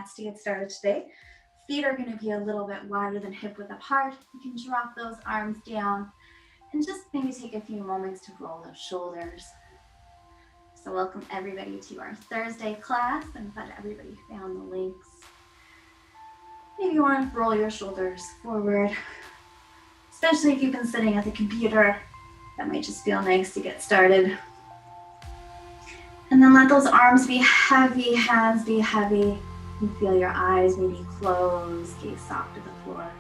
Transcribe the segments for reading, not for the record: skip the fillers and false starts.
mats to get started today. Feet are going to be a little bit wider than hip width apart. You can drop those arms down and just maybe take a few moments to roll those shoulders. So welcome everybody to our Thursday class. I'm glad everybody found the links. Maybe you want to roll your shoulders forward, especially if you've been sitting at the computer. That might just feel nice to get started. And then let those arms be heavy, hands be heavy. You feel your eyes maybe close, gaze soft to the floor.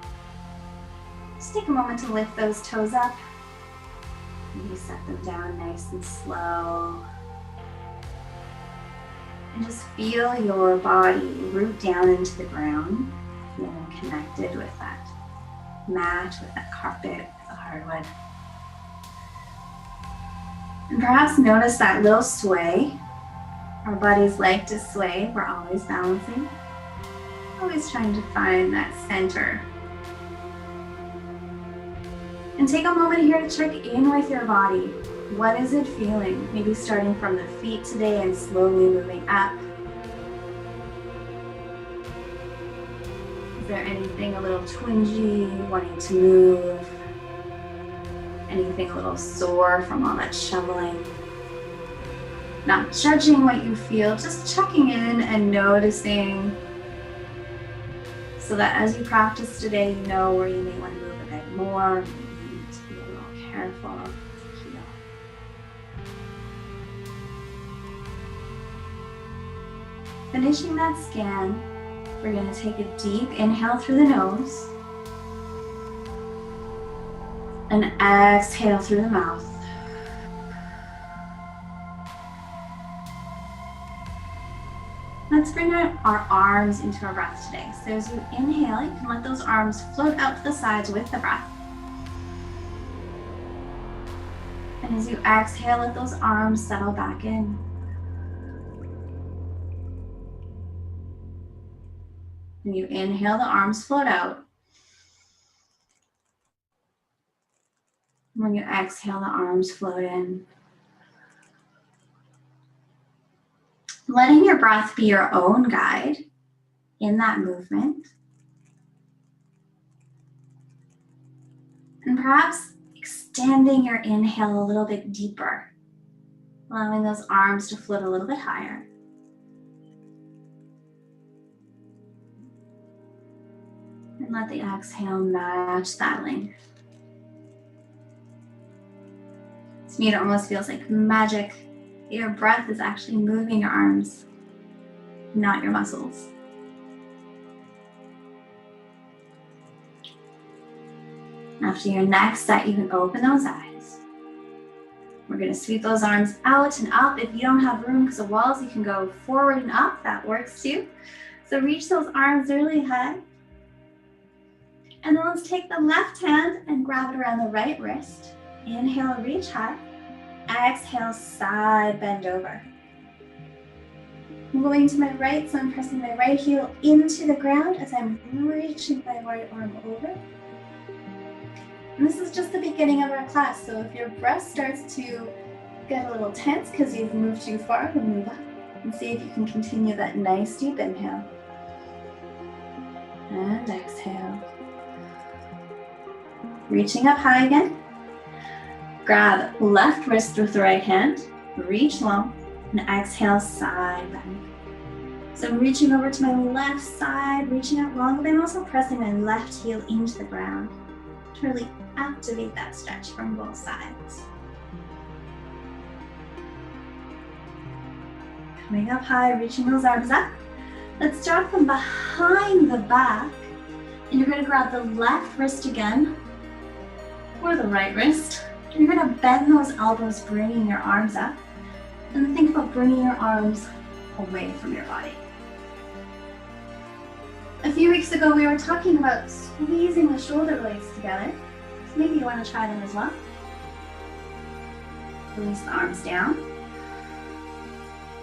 Just take a moment to lift those toes up. Maybe set them down nice and slow. And just feel your body root down into the ground, feeling connected with that mat, with that carpet, with the hardwood. And perhaps notice that little sway. Our bodies like to sway. We're always balancing, always trying to find that center. And take a moment here to check in with your body. What is it feeling? Maybe starting from the feet today and slowly moving up. Is there anything a little twingy, wanting to move? Anything a little sore from all that shoveling? Not judging what you feel, just checking in and noticing, so that as you practice today, you know where you may want to move a bit more, you need to be a little careful to heal. Finishing that scan, we're going to take a deep inhale through the nose and exhale through the mouth. Let's bring our arms into our breath today. So as you inhale, you can let those arms float out to the sides with the breath. And as you exhale, let those arms settle back in. When you inhale, the arms float out. When you exhale, the arms float in. Letting your breath be your own guide in that movement. And perhaps extending your inhale a little bit deeper, allowing those arms to float a little bit higher. And let the exhale match that length. To me, it almost feels like magic. Your breath is actually moving your arms, not your muscles. After your next set, you can open those eyes. We're going to sweep those arms out and up. If you don't have room because of walls, you can go forward and up. That works too. So reach those arms really high. And then let's take the left hand and grab it around the right wrist. Inhale, reach high. Exhale, side bend over. I'm going to my right, so I'm pressing my right heel into the ground as I'm reaching my right arm over. And this is just the beginning of our class, so if your breath starts to get a little tense because you've moved too far, then move up and see if you can continue that nice deep inhale. And exhale. Reaching up high again. Grab left wrist with the right hand, reach long, and exhale, side bend. So I'm reaching over to my left side, reaching out long, but I'm also pressing my left heel into the ground to really activate that stretch from both sides. Coming up high, reaching those arms up. Let's start from behind the back, and you're going to grab the left wrist again, or the right wrist. You're going to bend those elbows, bringing your arms up. And then think about bringing your arms away from your body. A few weeks ago, we were talking about squeezing the shoulder blades together. So maybe you want to try them as well. Release the arms down.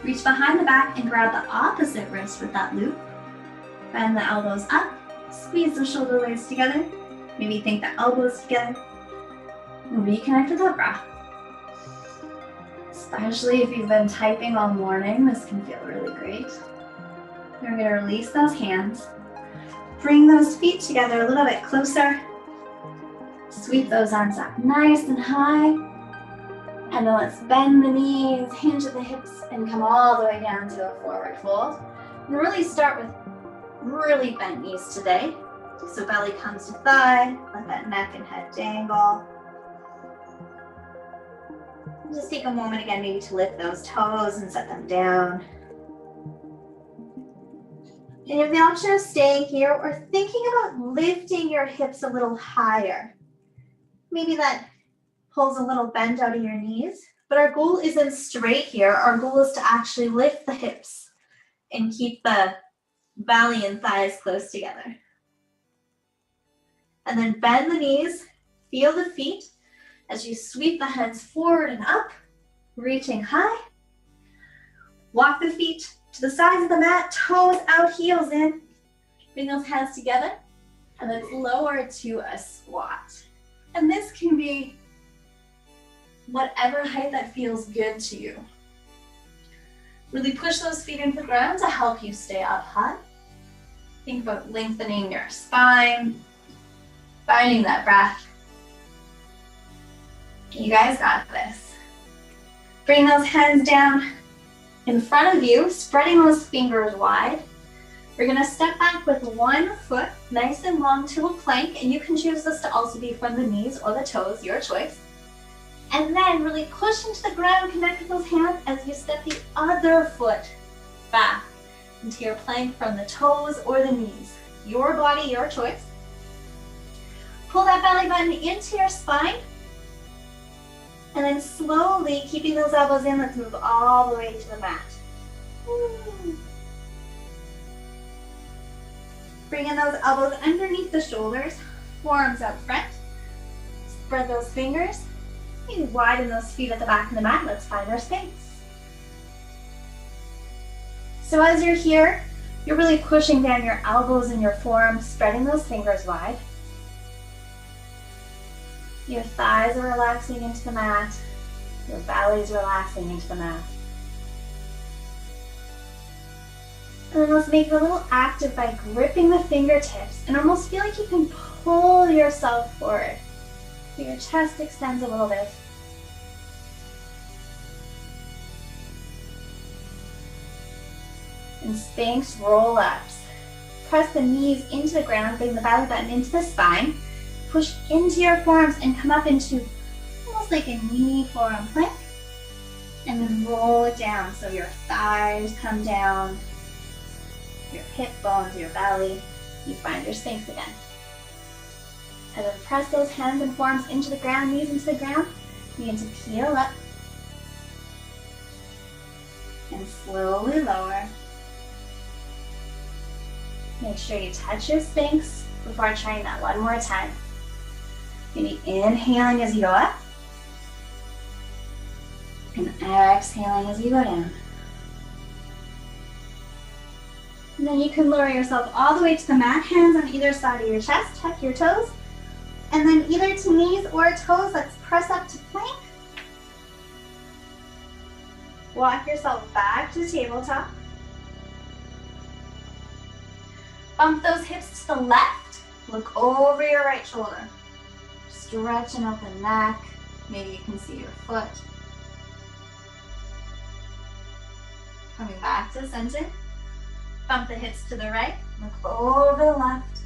Reach behind the back and grab the opposite wrist with that loop. Bend the elbows up. Squeeze the shoulder blades together. Maybe think the elbows together. Reconnect with that breath. Especially if you've been typing all morning, this can feel really great. You're going to release those hands. Bring those feet together a little bit closer. Sweep those arms up nice and high. And then let's bend the knees, hinge at the hips, and come all the way down to a forward fold. And really start with really bent knees today. So belly comes to thigh, let that neck and head dangle. Just take a moment again maybe to lift those toes and set them down. And you have the option of staying here or thinking about lifting your hips a little higher. Maybe that pulls a little bend out of your knees, but our goal isn't straight here. Our goal is to actually lift the hips and keep the belly and thighs close together. And then bend the knees, feel the feet as you sweep the hands forward and up, reaching high. Walk the feet to the sides of the mat, toes out, heels in. Bring those hands together, and then lower to a squat. And this can be whatever height that feels good to you. Really push those feet into the ground to help you stay up high. Think about lengthening your spine, finding that breath. You guys got this. Bring those hands down in front of you, spreading those fingers wide. We're gonna step back with one foot, nice and long to a plank, and you can choose this to also be from the knees or the toes, your choice. And then really push into the ground, connect with those hands as you step the other foot back into your plank from the toes or the knees. Your body, your choice. Pull that belly button into your spine. And then slowly, keeping those elbows in, let's move all the way to the mat. Woo. Bring in those elbows underneath the shoulders, forearms out front. Spread those fingers. Maybe widen those feet at the back of the mat. Let's find our space. So as you're here, you're really pushing down your elbows and your forearms, spreading those fingers wide. Your thighs are relaxing into the mat. Your belly's relaxing into the mat. And then let's make it a little active by gripping the fingertips and almost feel like you can pull yourself forward. So your chest extends a little bit. And Sphinx roll-ups. Press the knees into the ground, bring the belly button into the spine. Push into your forearms and come up into almost like a knee forearm plank. And then roll it down so your thighs come down, your hip bones, your belly. You find your Sphinx again. And then press those hands and forearms into the ground, knees into the ground. Begin to peel up. And slowly lower. Make sure you touch your Sphinx before trying that one more time. Maybe inhaling as you go up. And exhaling as you go down. And then you can lower yourself all the way to the mat, hands on either side of your chest, tuck your toes. And then either to knees or toes, let's press up to plank. Walk yourself back to tabletop. Bump those hips to the left. Look over your right shoulder. Stretching out the neck. Maybe you can see your foot. Coming back to center. Bump the hips to the right. Look over the left.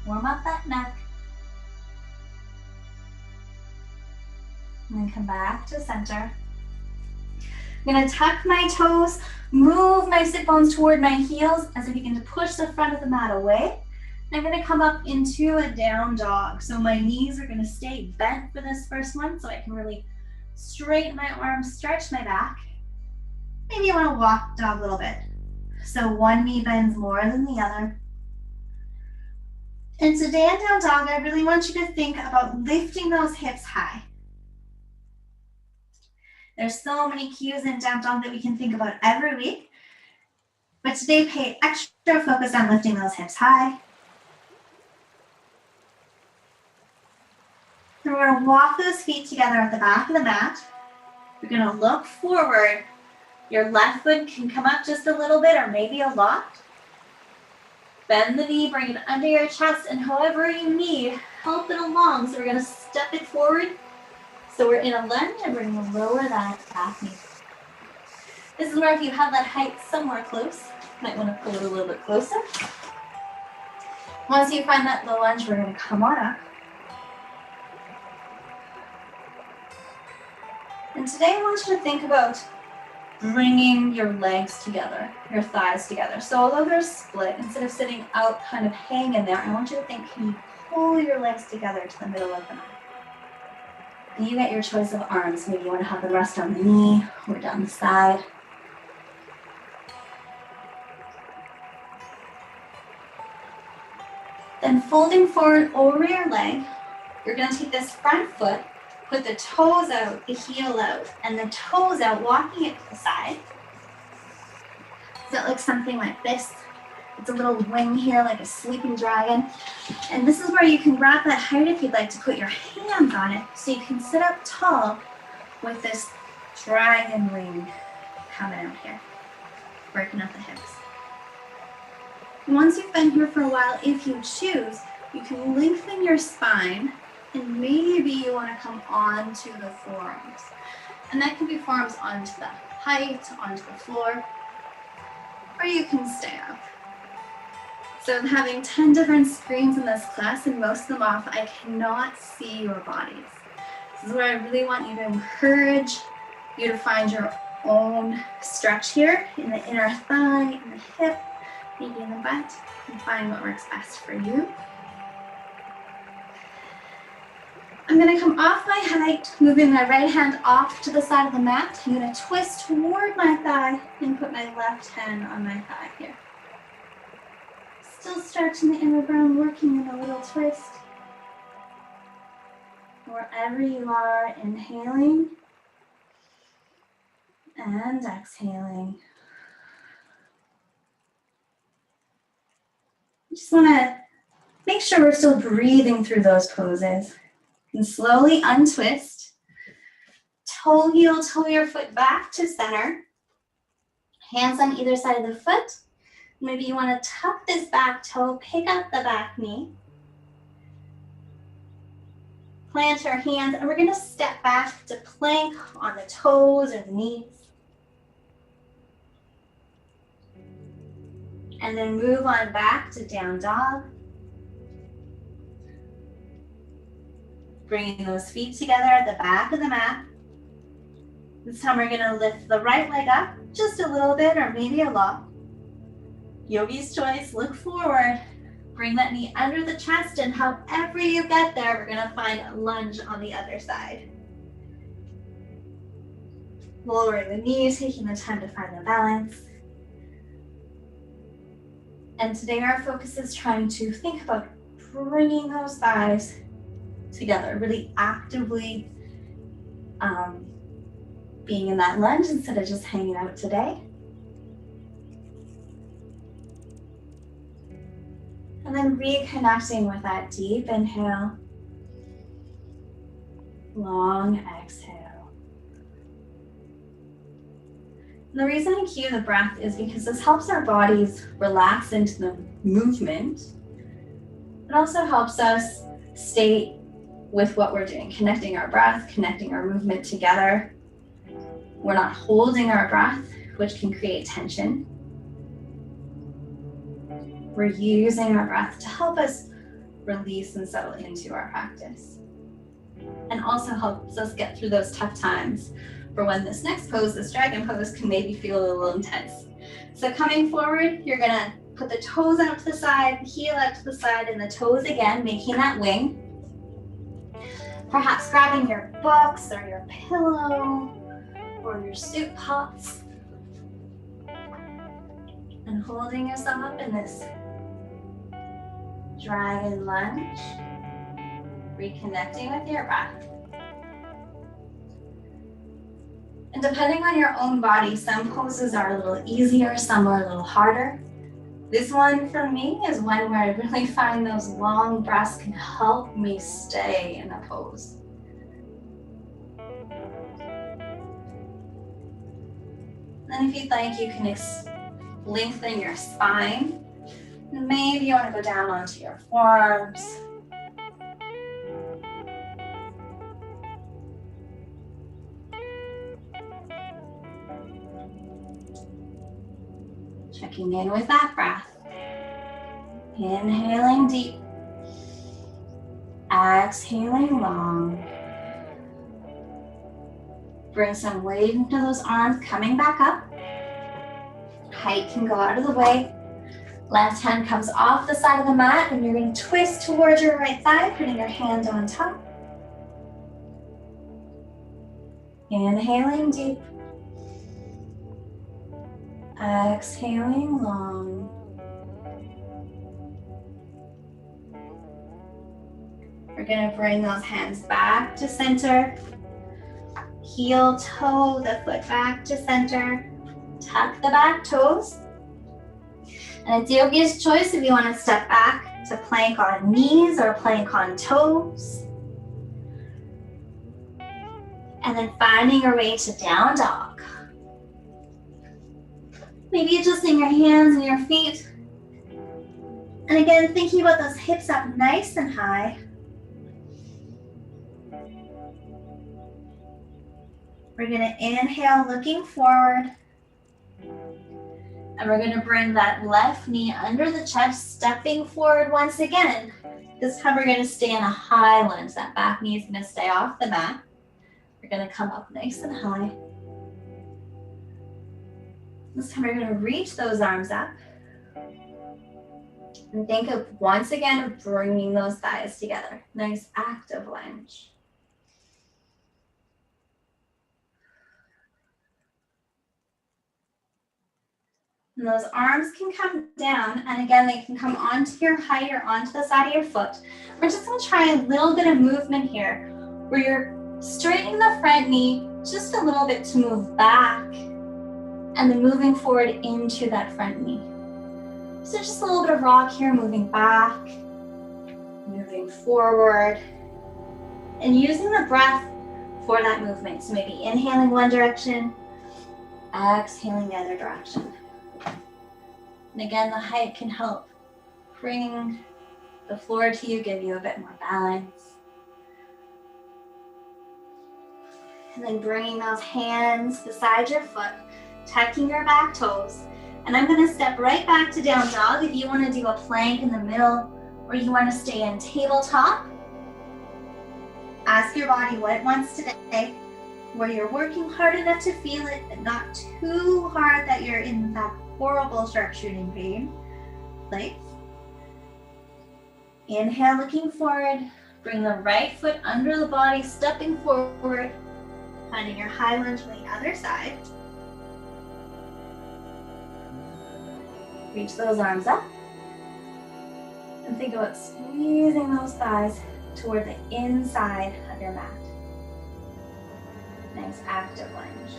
Warm up that neck. And then come back to center. I'm going to tuck my toes, move my sit bones toward my heels as I begin to push the front of the mat away. And I'm going to come up into a down dog. So my knees are going to stay bent for this first one so I can really straighten my arms, stretch my back. Maybe you want to walk dog a little bit. So one knee bends more than the other. And today in down dog, I really want you to think about lifting those hips high. There's so many cues in down dog that we can think about every week. But today, pay extra focus on lifting those hips high. And we're going to walk those feet together at the back of the mat. You're going to look forward. Your left foot can come up just a little bit or maybe a lot. Bend the knee, bring it under your chest, and however you need, help it along. So we're gonna step it forward. So we're in a lunge and we're gonna lower that back knee. This is where if you have that height somewhere close, you might wanna pull it a little bit closer. Once you find that low lunge, we're gonna come on up. And today I want you to think about bringing your legs together, your thighs together. So although they're split, instead of sitting out kind of hanging there, I want you to think, can you pull your legs together to the middle of the mat? And you get your choice of arms. Maybe you want to have them rest on the knee or down the side. Then folding forward over your leg, you're going to take this front foot, put the toes out, the heel out, and the toes out, walking it to the side. So it looks something like this. It's a little wing here, like a sleeping dragon. And this is where you can grab that height if you'd like to put your hands on it, so you can sit up tall with this dragon wing coming out here, working out the hips. Once you've been here for a while, if you choose, you can lengthen your spine, and maybe you want to come onto the forearms. And that can be forearms onto the height, onto the floor, or you can stay up. So I'm having 10 different screens in this class, and most of them off, I cannot see your bodies. This is where I really want you to encourage you to find your own stretch here in the inner thigh, in the hip, maybe in the butt, and find what works best for you. I'm going to come off my height, moving my right hand off to the side of the mat. I'm going to twist toward my thigh and put my left hand on my thigh here. Still stretching the inner bone, working in a little twist. Wherever you are, inhaling and exhaling. Just want to make sure we're still breathing through those poses. And slowly untwist. Toe heel, toe your foot back to center. Hands on either side of the foot. Maybe you want to tuck this back toe, pick up the back knee. Plant your hands, and we're going to step back to plank on the toes or the knees. And then move on back to down dog. Bringing those feet together at the back of the mat. This time we're going to lift the right leg up just a little bit, or maybe a lot. Yogi's choice, look forward. Bring that knee under the chest, and however you get there, we're going to find a lunge on the other side. Lowering the knees, taking the time to find the balance. And today our focus is trying to think about bringing those thighs together, really actively being in that lunge instead of just hanging out today. And then reconnecting with that deep inhale, long exhale. And the reason I cue the breath is because this helps our bodies relax into the movement. It also helps us stay with what we're doing, connecting our breath, connecting our movement together. We're not holding our breath, which can create tension. We're using our breath to help us release and settle into our practice. And also helps us get through those tough times for when this next pose, this dragon pose, can maybe feel a little intense. So coming forward, you're gonna put the toes out to the side, the heel out to the side, and the toes again, making that wing. Perhaps grabbing your books or your pillow or your soup pots and holding yourself up in this dragon lunge, reconnecting with your breath. And depending on your own body, some poses are a little easier, some are a little harder. This one for me is one where I really find those long breaths can help me stay in a pose. Then if you'd like, you can lengthen your spine. And maybe you want to go down onto your forearms. Checking in with that breath. Inhaling deep. Exhaling long. Bring some weight into those arms, coming back up. Height can go out of the way. Left hand comes off the side of the mat and you're going to twist towards your right thigh, putting your hand on top. Inhaling deep. Exhaling long. We're going to bring those hands back to center. Heel toe the foot back to center. Tuck the back toes. And it's yogi's choice if you want to step back to plank on knees or plank on toes. And then finding your way to down dog. Maybe adjusting your hands and your feet. And again, thinking about those hips up nice and high. We're going to inhale, looking forward. And we're going to bring that left knee under the chest, stepping forward once again. This time we're going to stay in a high lunge. That back knee is going to stay off the mat. We're going to come up nice and high. This time we're going to reach those arms up. And think of, once again, bringing those thighs together. Nice active lunge. And those arms can come down, and again, they can come onto your height or onto the side of your foot. We're just going to try a little bit of movement here, where you're straightening the front knee just a little bit to move back, and then moving forward into that front knee. So just a little bit of rock here, moving back, moving forward, and using the breath for that movement. So maybe inhaling one direction, exhaling the other direction. And again, the height can help bring the floor to you, give you a bit more balance. And then bringing those hands beside your foot, tucking your back toes. And I'm going to step right back to down dog. If you want to do a plank in the middle or you want to stay in tabletop, ask your body what it wants today, where you're working hard enough to feel it, but not too hard that you're in that horrible sharpshooting pain place. Inhale, looking forward. Bring the right foot under the body, stepping forward, finding your high lunge on the other side. Reach those arms up. And think about squeezing those thighs toward the inside of your mat. Nice active lunge.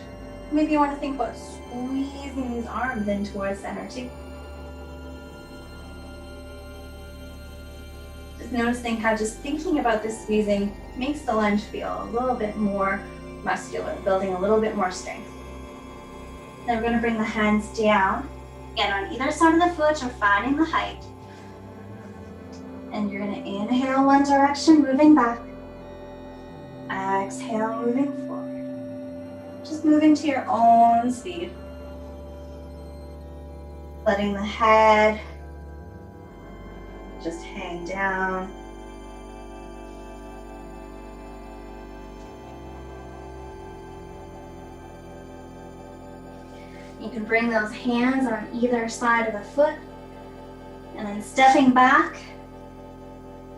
Maybe you want to think about squeezing these arms in towards center too. Just noticing how just thinking about this squeezing makes the lunge feel a little bit more muscular, building a little bit more strength. Then we're going to bring the hands down, again on either side of the foot or finding the height. And you're going to inhale one direction, moving back. Exhale, moving forward. Just moving to your own speed. Letting the head just hang down. You can bring those hands on either side of the foot and then stepping back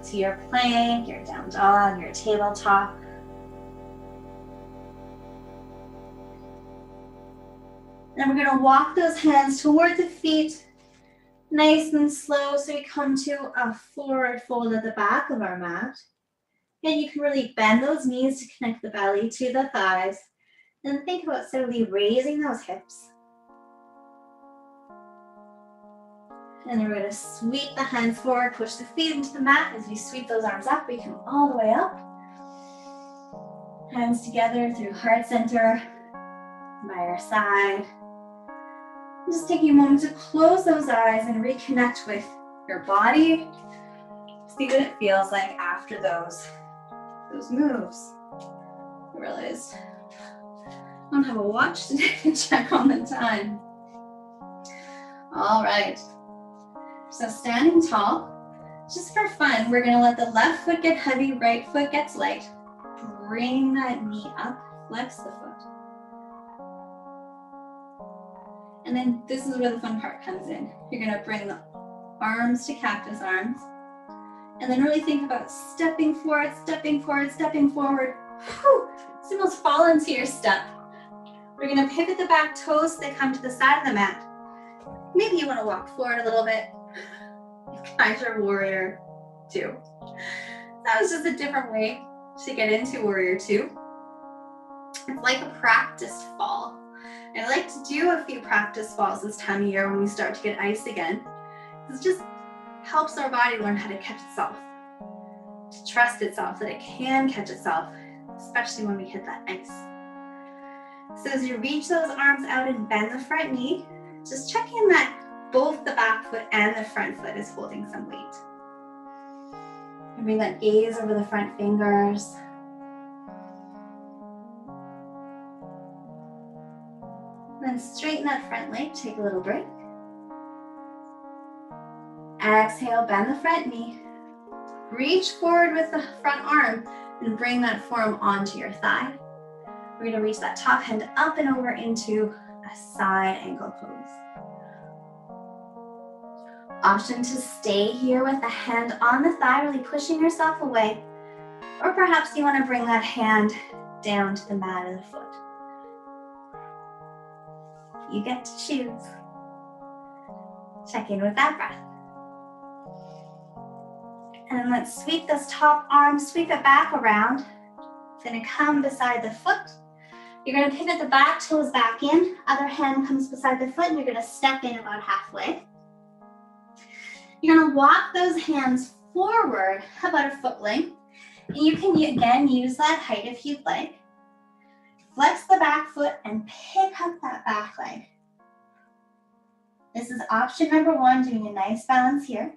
to your plank, your down dog, your tabletop. Then we're going to walk those hands toward the feet, nice and slow, so we come to a forward fold at the back of our mat. And you can really bend those knees to connect the belly to the thighs. And think about slowly raising those hips. And then we're going to sweep the hands forward, push the feet into the mat. As we sweep those arms up, we come all the way up. Hands together through heart center, by our side. Just taking a moment to close those eyes and reconnect with your body. See what it feels like after those moves. I realized I don't have a watch today to check on the time. All right. So standing tall, just for fun, we're gonna let the left foot get heavy, right foot gets light. Bring that knee up, flex the foot. And then this is where the fun part comes in. You're gonna bring the arms to cactus arms. And then really think about stepping forward, stepping forward, stepping forward. Whew. It's almost fall into your step. We're gonna pivot the back toes so they come to the side of the mat. Maybe you wanna walk forward a little bit. Guys are warrior 2. That was just a different way to get into warrior 2. It's like a practice fall. I like to do a few practice falls this time of year when we start to get ice again. It just helps our body learn how to catch itself, to trust itself that it can catch itself, especially when we hit that ice. So as you reach those arms out and bend the front knee, just check in that both the back foot and the front foot is holding some weight. And bring that gaze over the front fingers. Then straighten that front leg, take a little break. Exhale, bend the front knee. Reach forward with the front arm and bring that forearm onto your thigh. We're gonna reach that top hand up and over into a side ankle pose. Option to stay here with the hand on the thigh, really pushing yourself away. Or perhaps you wanna bring that hand down to the mat of the foot. You get to choose. Check in with that breath. And let's sweep this top arm, sweep it back around. It's gonna come beside the foot. You're gonna pivot the back toes back in. Other hand comes beside the foot and you're gonna step in about halfway. You're gonna walk those hands forward about a foot length. And you can, again, use that height if you'd like. Flex the back foot and pick up that back leg. This is option number 1, doing a nice balance here.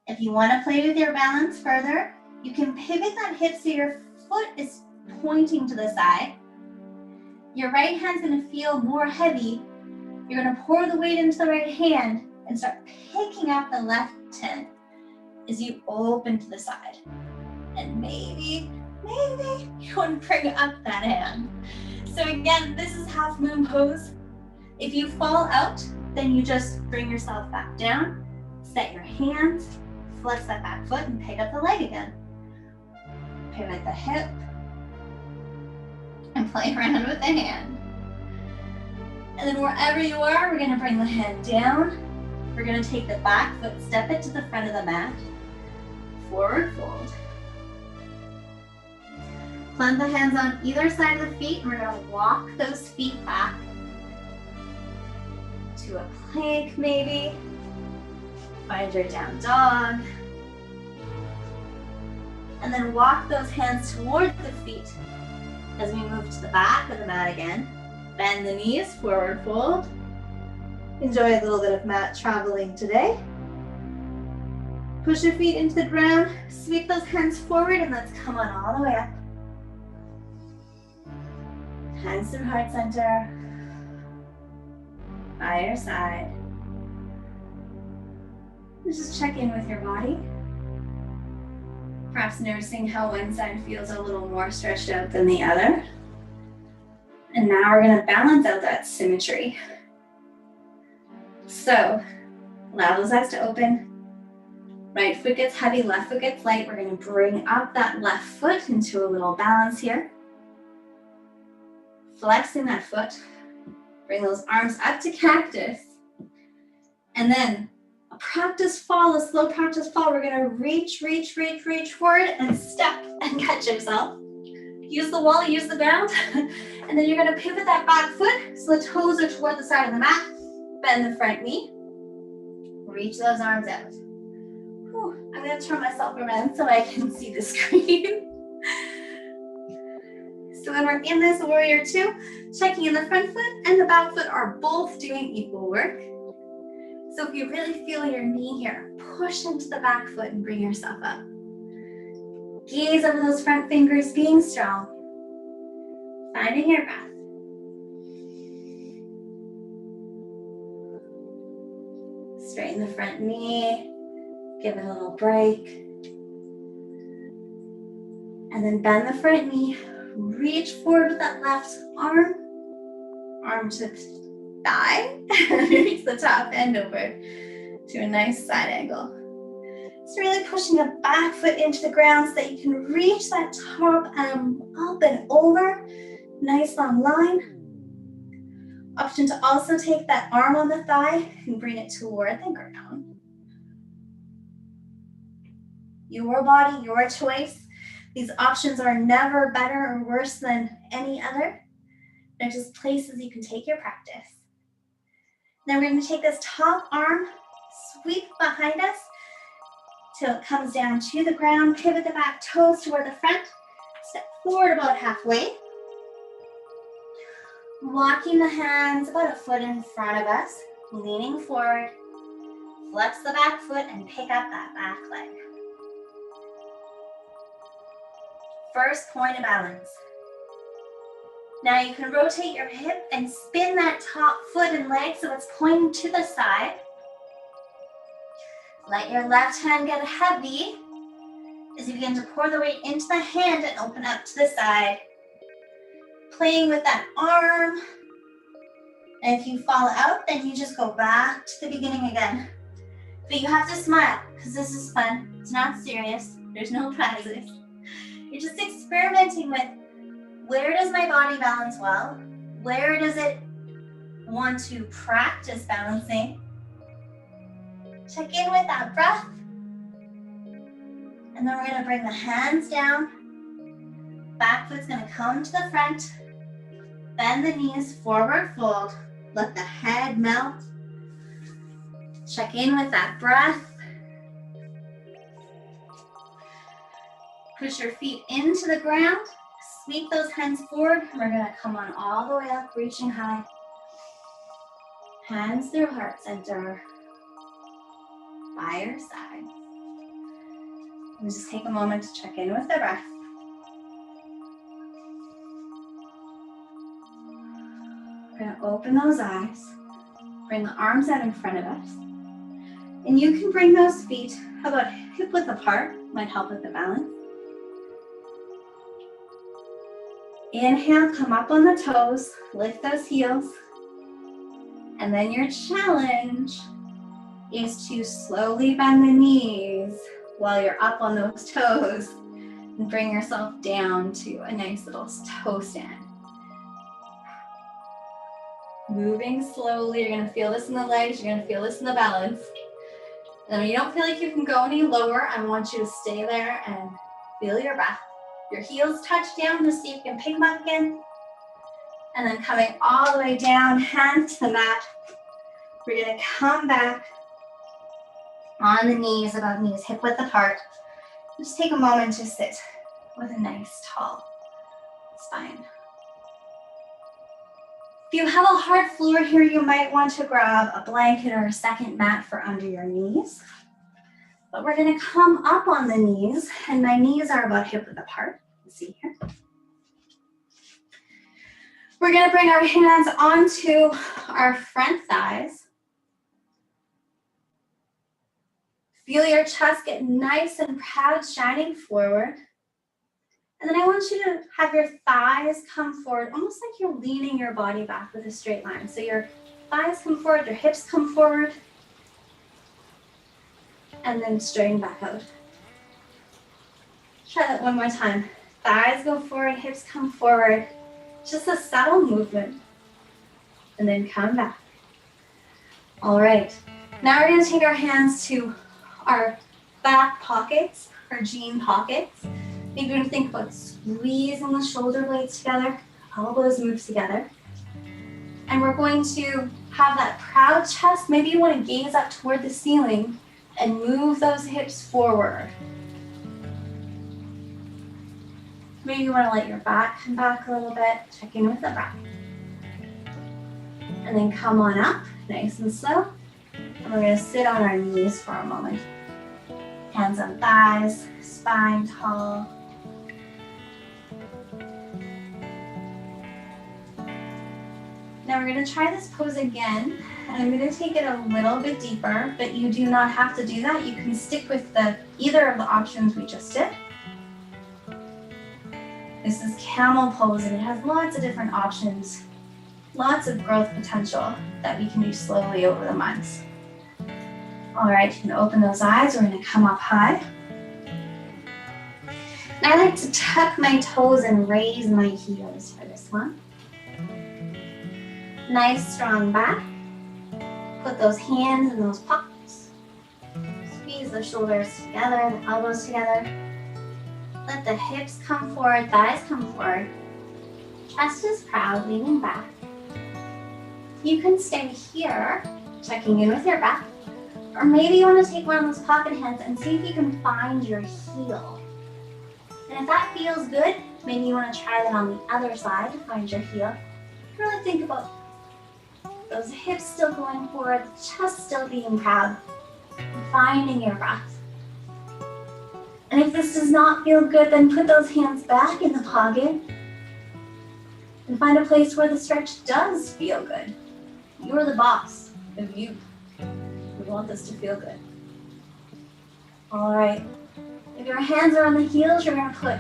If you want to play with your balance further, you can pivot that hip so your foot is pointing to the side. Your right hand's going to feel more heavy. You're going to pour the weight into the right hand and start picking up the left hand as you open to the side. And maybe you want to bring up that hand. So again, this is half moon pose. If you fall out, then you just bring yourself back down, set your hands, flex that back foot and pick up the leg again. Pivot the hip and play around with the hand. And then wherever you are, we're gonna bring the hand down. We're gonna take the back foot, step it to the front of the mat, forward fold. Plant the hands on either side of the feet, and we're gonna walk those feet back to a plank maybe. Find your down dog. And then walk those hands toward the feet as we move to the back of the mat again. Bend the knees, forward fold. Enjoy a little bit of mat traveling today. Push your feet into the ground, sweep those hands forward, and let's come on all the way up. Hands through heart center, by your side. Just check in with your body. Perhaps noticing how one side feels a little more stretched out than the other. And now we're gonna balance out that symmetry. So, allow those eyes to open. Right foot gets heavy, left foot gets light. We're gonna bring up that left foot into a little balance here. Flexing that foot. Bring those arms up to cactus. And then a practice fall, a slow practice fall. We're gonna reach forward and step and catch yourself. Use the wall, use the bound. And then you're gonna pivot that back foot so the toes are toward the side of the mat. Bend the front knee. Reach those arms out. Whew, I'm gonna turn myself around so I can see the screen. So when we're in this warrior 2, checking in the front foot and the back foot are both doing equal work. So if you really feel your knee here, push into the back foot and bring yourself up. Gaze over those front fingers, being strong. Finding your breath. Straighten the front knee. Give it a little break. And then bend the front knee. Reach forward with that left arm. Arm to thigh. Reach the top end over to a nice side angle. It's really pushing the back foot into the ground so that you can reach that top arm up and over. Nice long line. Option to also take that arm on the thigh and bring it toward the ground. Your body, your choice. These options are never better or worse than any other. They're just places you can take your practice. Then we're going to take this top arm, sweep behind us till it comes down to the ground. Pivot the back toes toward the front. Step forward about halfway. Walking the hands about a foot in front of us, leaning forward. Flex the back foot and pick up that back leg. First point of balance. Now you can rotate your hip and spin that top foot and leg so it's pointing to the side. Let your left hand get heavy as you begin to pour the weight into the hand and open up to the side. Playing with that arm. And if you fall out, then you just go back to the beginning again. But you have to smile because this is fun. It's not serious. There's no prizes. You're just experimenting with where does my body balance well? Where does it want to practice balancing? Check in with that breath. And then we're going to bring the hands down. Back foot's going to come to the front. Bend the knees, forward fold. Let the head melt. Check in with that breath. Push your feet into the ground. Sweep those hands forward. We're going to come on all the way up, reaching high. Hands through heart center. By your side. And just take a moment to check in with the breath. We're going to open those eyes. Bring the arms out in front of us. And you can bring those feet about hip width apart. Might help with the balance. Inhale, come up on the toes, lift those heels. And then your challenge is to slowly bend the knees while you're up on those toes and bring yourself down to a nice little toe stand. Moving slowly, you're gonna feel this in the legs, you're gonna feel this in the balance. And when you don't feel like you can go any lower, I want you to stay there and feel your breath. Your heels touch down to see if you can pick them up again. And then coming all the way down, hands to the mat. We're gonna come back on the knees, about knees hip width apart. Just take a moment to sit with a nice tall spine. If you have a hard floor here, you might want to grab a blanket or a second mat for under your knees. But we're gonna come up on the knees, and my knees are about hip width apart. You see here. We're gonna bring our hands onto our front thighs. Feel your chest get nice and proud, shining forward. And then I want you to have your thighs come forward, almost like you're leaning your body back with a straight line. So your thighs come forward, your hips come forward, and then straighten back out. Try that one more time. Thighs go forward, hips come forward. Just a subtle movement. And then come back. All right. Now we're going to take our hands to our back pockets, our jean pockets. Maybe we're going to think about squeezing the shoulder blades together, elbows move together. And we're going to have that proud chest. Maybe you want to gaze up toward the ceiling and move those hips forward. Maybe you want to let your back come back a little bit. Check in with the breath. And then come on up, nice and slow. And we're going to sit on our knees for a moment. Hands on thighs, spine tall. Now we're going to try this pose again. And I'm going to take it a little bit deeper, but you do not have to do that. You can stick with either of the options we just did. This is camel pose, and it has lots of different options, lots of growth potential that we can do slowly over the months. All right, you can open those eyes. We're going to come up high. And I like to tuck my toes and raise my heels for this one. Nice strong back. Put those hands in those pockets. Squeeze the shoulders together, the elbows together. Let the hips come forward, thighs come forward. Chest is proud, leaning back. You can stay here, checking in with your breath. Or maybe you want to take one of those pocket hands and see if you can find your heel. And if that feels good, maybe you want to try that on the other side to find your heel. Really think about those hips still going forward, the chest still being proud, and finding your breath. And if this does not feel good, then put those hands back in the pocket and find a place where the stretch does feel good. You're the boss of you. We want this to feel good. All right. If your hands are on the heels, you're going to put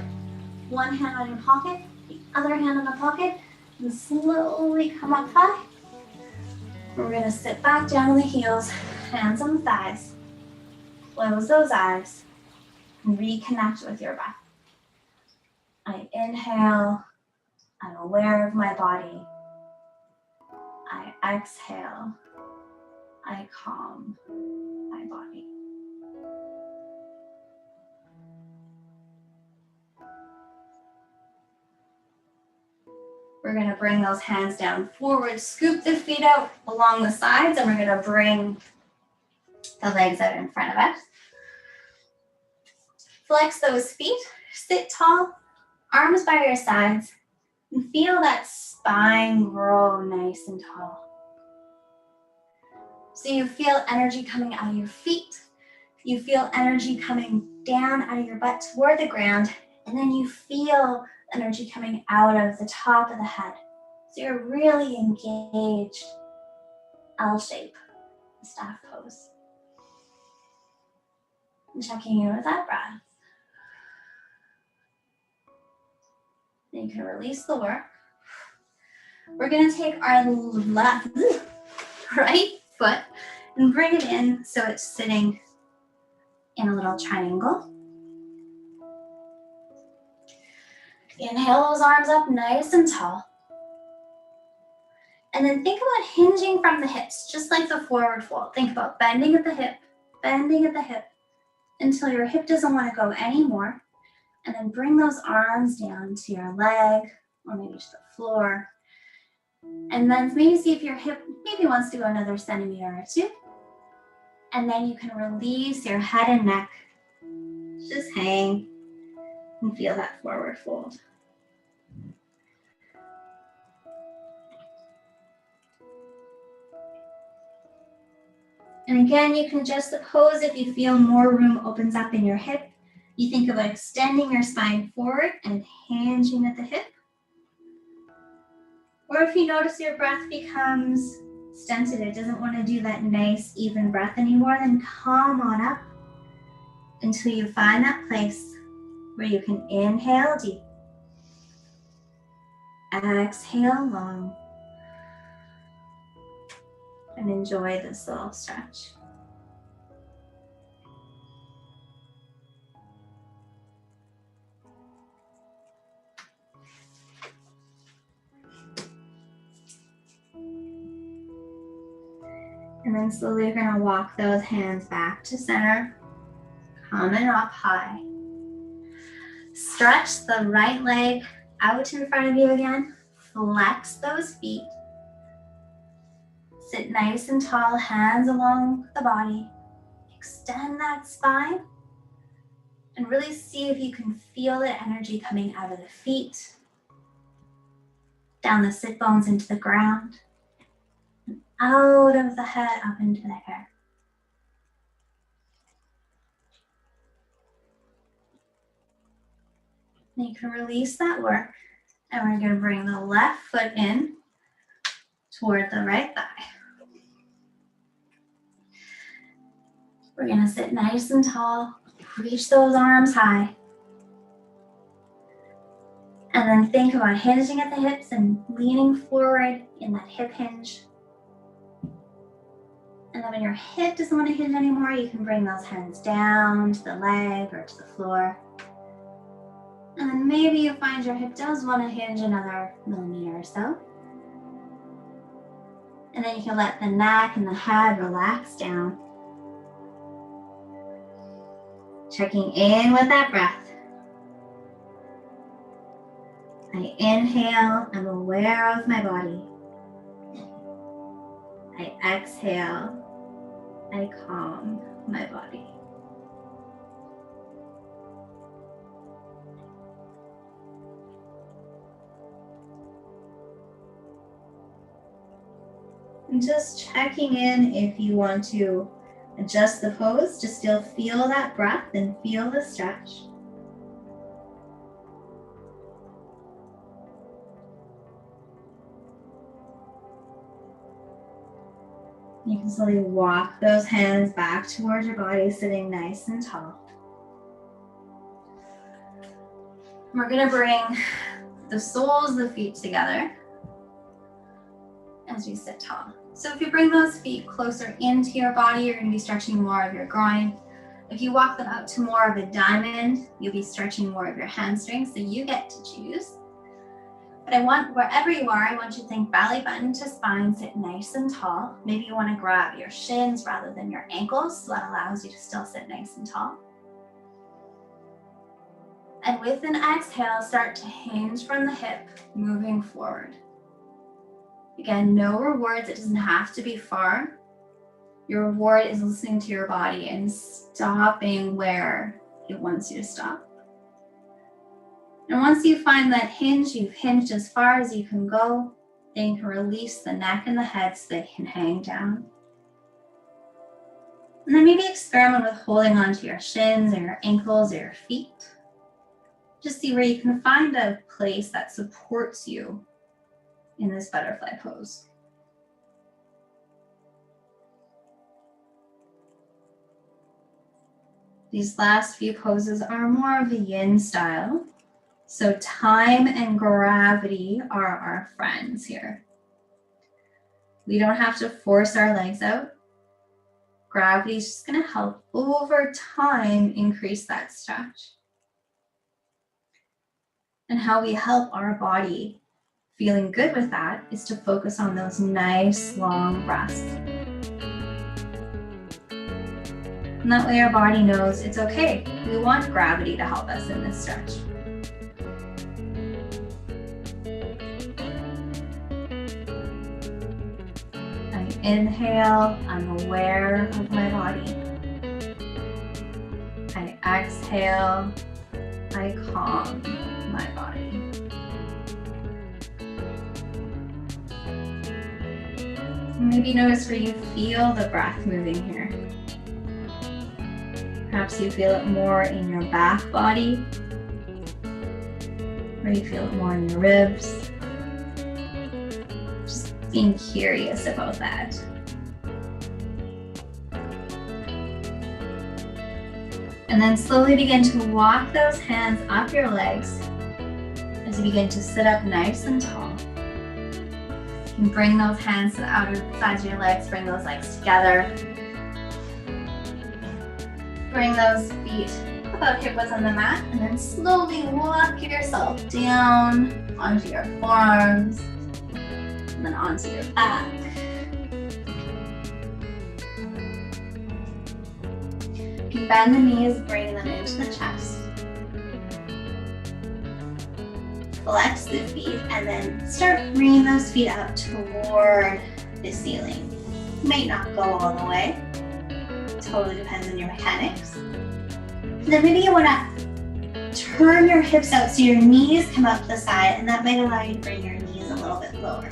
one hand on your pocket, the other hand on the pocket, and slowly come up high. We're going to sit back down on the heels, hands on the thighs. Close those eyes and reconnect with your breath. I inhale. I'm aware of my body. I exhale. I calm my body. We're going to bring those hands down forward, scoop the feet out along the sides, and we're going to bring the legs out in front of us. Flex those feet, sit tall, arms by your sides, and feel that spine grow nice and tall. So you feel energy coming out of your feet, you feel energy coming down out of your butt toward the ground, and then you feel energy coming out of the top of the head. So you're really engaged. L shape, the staff pose. And checking in with that breath. Then you can release the work. We're going to take our right foot and bring it in so it's sitting in a little triangle. Inhale those arms up nice and tall. And then think about hinging from the hips, just like the forward fold. Think about bending at the hip, until your hip doesn't want to go anymore. And then bring those arms down to your leg or maybe to the floor. And then maybe see if your hip maybe wants to go another centimeter or two. And then you can release your head and neck. Just hang and feel that forward fold. And again, you can adjust the pose if you feel more room opens up in your hip. You think about extending your spine forward and hinging at the hip. Or if you notice your breath becomes stunted, it doesn't want to do that nice, even breath anymore, then calm on up until you find that place where you can inhale deep, exhale long, and enjoy this little stretch. And then slowly you're going to walk those hands back to center, coming up high. Stretch the right leg out in front of you again. Flex those feet. Sit nice and tall, hands along the body. Extend that spine. And really see if you can feel the energy coming out of the feet, down the sit bones into the ground. Out of the head, up into the air. Then you can release that work, and we're going to bring the left foot in toward the right thigh. We're going to sit nice and tall, reach those arms high. And then think about hinging at the hips and leaning forward in that hip hinge. And then when your hip doesn't want to hinge anymore, you can bring those hands down to the leg or to the floor. And then maybe you find your hip does want to hinge another millimeter or so. And then you can let the neck and the head relax down. Checking in with that breath. I inhale, I'm aware of my body. I exhale, I calm my body. And just checking in if you want to adjust the pose to still feel that breath and feel the stretch. You can slowly walk those hands back towards your body, sitting nice and tall. We're going to bring the soles of the feet together as you sit tall. So if you bring those feet closer into your body, you're going to be stretching more of your groin. If you walk them out to more of a diamond, you'll be stretching more of your hamstrings, so you get to choose. But I want, wherever you are, I want you to think belly button to spine, sit nice and tall. Maybe you want to grab your shins rather than your ankles, so that allows you to still sit nice and tall. And with an exhale, start to hinge from the hip, moving forward. Again, no rewards, it doesn't have to be far. Your reward is listening to your body and stopping where it wants you to stop. And once you find that hinge, you've hinged as far as you can go, then you can release the neck and the head so they can hang down. And then maybe experiment with holding onto your shins or your ankles or your feet. Just see where you can find a place that supports you in this butterfly pose. These last few poses are more of a yin style. So time and gravity are our friends here. We don't have to force our legs out. Gravity is just going to help over time increase that stretch. And how we help our body feeling good with that is to focus on those nice long breaths. And that way our body knows it's okay. We want gravity to help us in this stretch. I inhale, I'm aware of my body. I exhale, I calm my body. Maybe notice where you feel the breath moving here. Perhaps you feel it more in your back body, or you feel it more in your ribs. Just being curious about that. And then slowly begin to walk those hands up your legs as you begin to sit up nice and tall. You can bring those hands to the outer sides of your legs, bring those legs together. Bring those feet about hip width on the mat, and then slowly walk yourself down onto your forearms, and then onto your back. You can bend the knees, bring them into the chest. Flex the feet, and then start bringing those feet up toward the ceiling. You might not go all the way. Totally depends on your mechanics. And then maybe you want to turn your hips out so your knees come up the side, and that might allow you to bring your knees a little bit lower.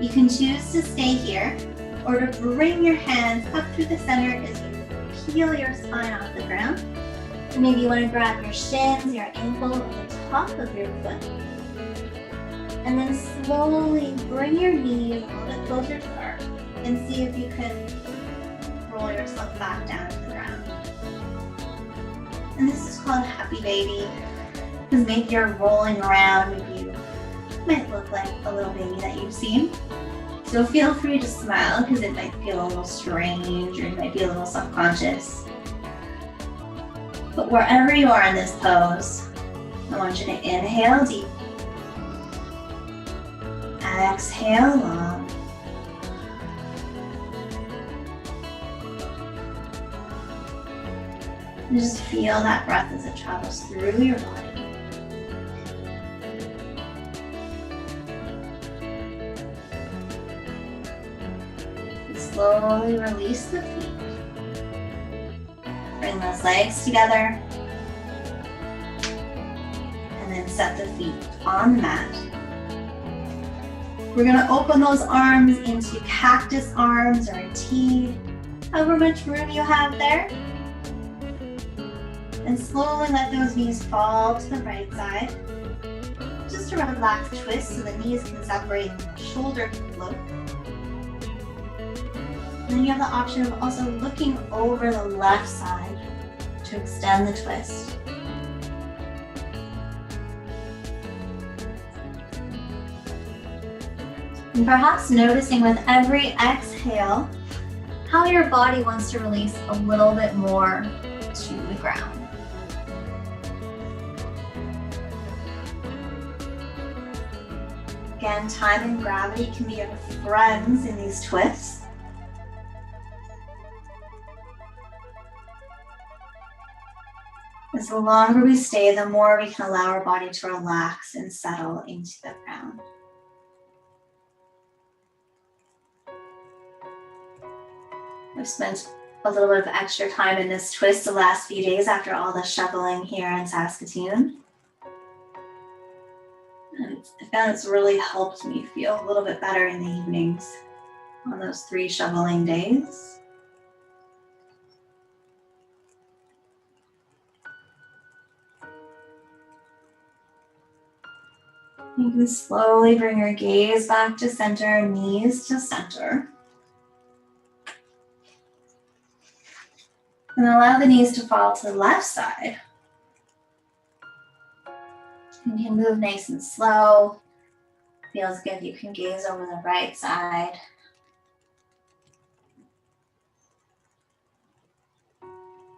You can choose to stay here or to bring your hands up through the center as you peel your spine off the ground. And maybe you want to grab your shins, your ankle, or the top of your foot. And then slowly bring your knees a little bit closer to the earth and see if you can roll yourself back down to the ground. And this is called Happy Baby, because maybe you're rolling around and you might look like a little baby that you've seen. So feel free to smile because it might feel a little strange or you might be a little self-conscious. But wherever you are in this pose, I want you to inhale deep. Exhale long. And just feel that breath as it travels through your body. Slowly release the feet. Bring those legs together. And then set the feet on the mat. We're going to open those arms into cactus arms or a T, however much room you have there. And slowly let those knees fall to the right side. Just a relaxed twist so the knees can separate and the shoulder can float. And then you have the option of also looking over the left side to extend the twist. And perhaps noticing with every exhale how your body wants to release a little bit more to the ground. Again, time and gravity can be your friends in these twists. As the longer we stay, the more we can allow our body to relax and settle into the ground. I've spent a little bit of extra time in this twist the last few days after all the shoveling here in Saskatoon. And I found it's really helped me feel a little bit better in the evenings on those 3 shoveling days. You can slowly bring your gaze back to center, knees to center. And allow the knees to fall to the left side. You can move nice and slow. Feels good. You can gaze over the right side.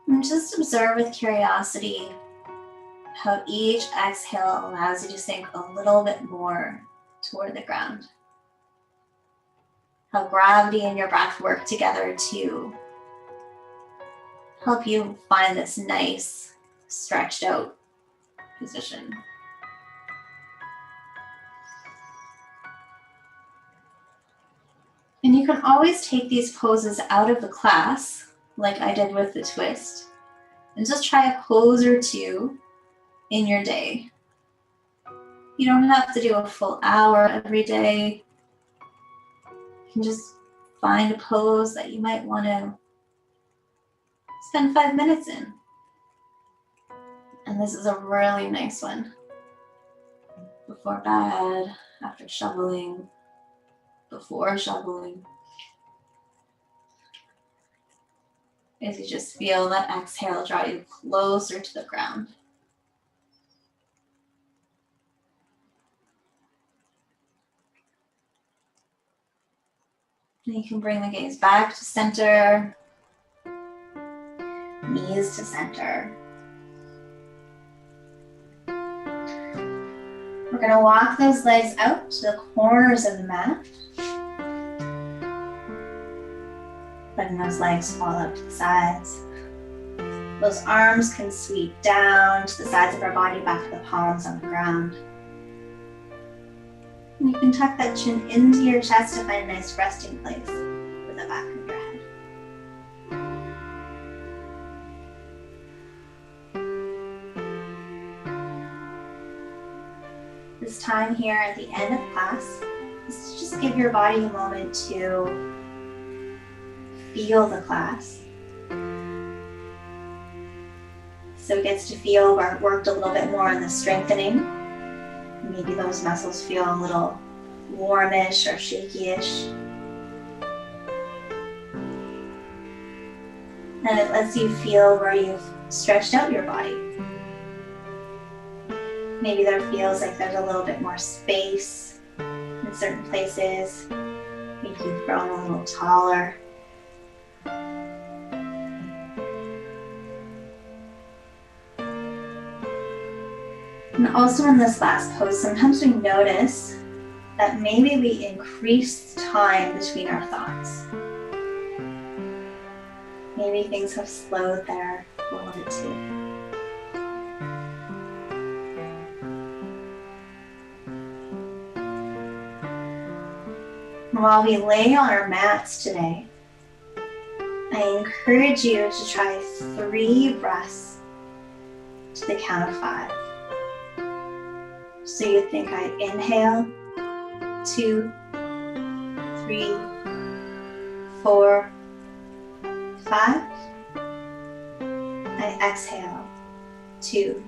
And just observe with curiosity how each exhale allows you to sink a little bit more toward the ground. How gravity and your breath work together to help you find this nice, stretched out position. And you can always take these poses out of the class, like I did with the twist, and just try a pose or two in your day. You don't have to do a full hour every day. You can just find a pose that you might want to spend 5 minutes in. And this is a really nice one. Before bed, after shoveling, before shoveling. As you just feel that exhale draw you closer to the ground. And you can bring the gaze back to center, knees to center. We're going to walk those legs out to the corners of the mat. Letting those legs fall out to the sides. Those arms can sweep down to the sides of our body, back to the palms on the ground. And you can tuck that chin into your chest to find a nice resting place for the back of your head. This time here at the end of class, Let's just give your body a moment to feel the class. So it gets to feel where it worked a little bit more on the strengthening. Maybe those muscles feel a little warmish or shaky-ish. And it lets you feel where you've stretched out your body. Maybe there feels like there's a little bit more space in certain places. Maybe you've grown a little taller. And also in this last pose, sometimes we notice that maybe we increase time between our thoughts. Maybe things have slowed there a little bit too. And while we lay on our mats today, I encourage you to try 3 breaths to the count of 5. So you think I inhale, 2, 3, 4, 5. I exhale, 2,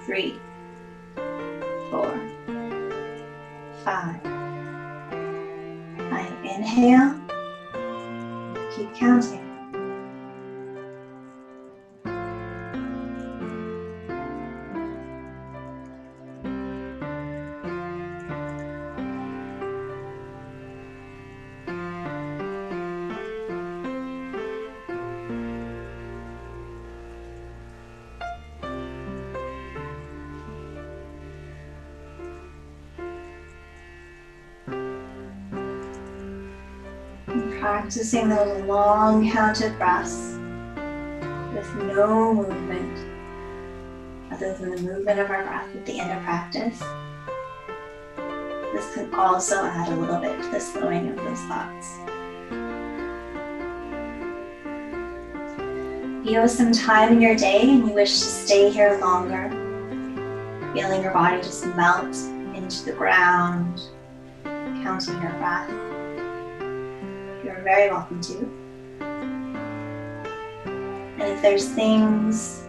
3, 4, 5. I inhale, keep counting. Practicing those long counted breaths with no movement other than the movement of our breath at the end of practice. This can also add a little bit to the slowing of those thoughts. If you have some time in your day and you wish to stay here longer, feeling your body just melt into the ground, counting your breath, you're very welcome to. And if there's things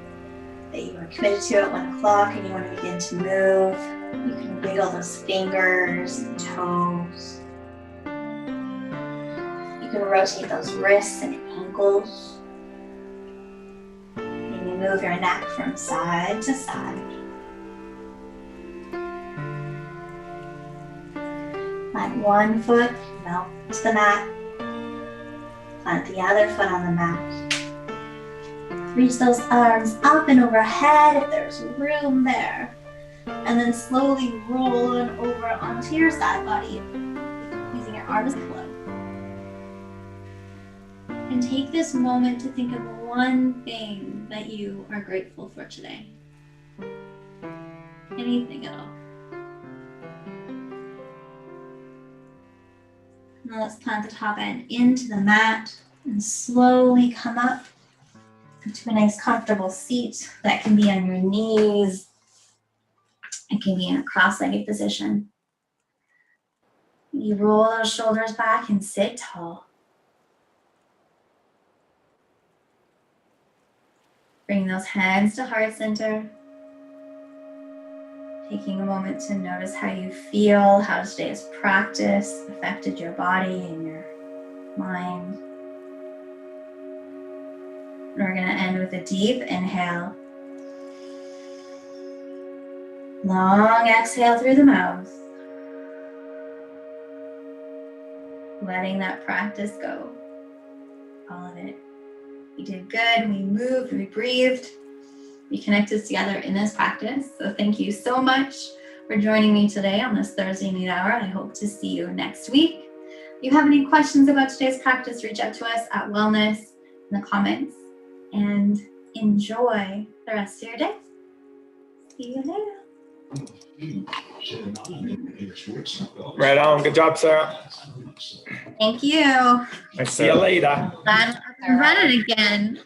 that you are committed to at 1 o'clock and you want to begin to move, you can wiggle those fingers and toes. You can rotate those wrists and ankles. Maybe move your neck from side to side. Let one foot melt to the mat. Plant the other foot on the mat. Reach those arms up and overhead if there's room there. And then slowly roll on over onto your side body, using your arms as a pillow. And take this moment to think of one thing that you are grateful for today. Anything at all. Now let's plant the top end into the mat and slowly come up to a nice comfortable seat that can be on your knees. It can be in a cross-legged position. You roll those shoulders back and sit tall. Bring those hands to heart center. Taking a moment to notice how you feel, how today's practice affected your body and your mind. And we're going to end with a deep inhale. Long exhale through the mouth. Letting that practice go. All of it. We did good. We moved. We breathed. We connected together in this practice. So thank you so much for joining me today on this Thursday Meet Hour. I hope to see you next week. If you have any questions about today's practice, reach out to us at Wellness in the comments. And enjoy the rest of your day. See you later. Right on. Good job, Sarah. Thank you. I see you later. I'm running again.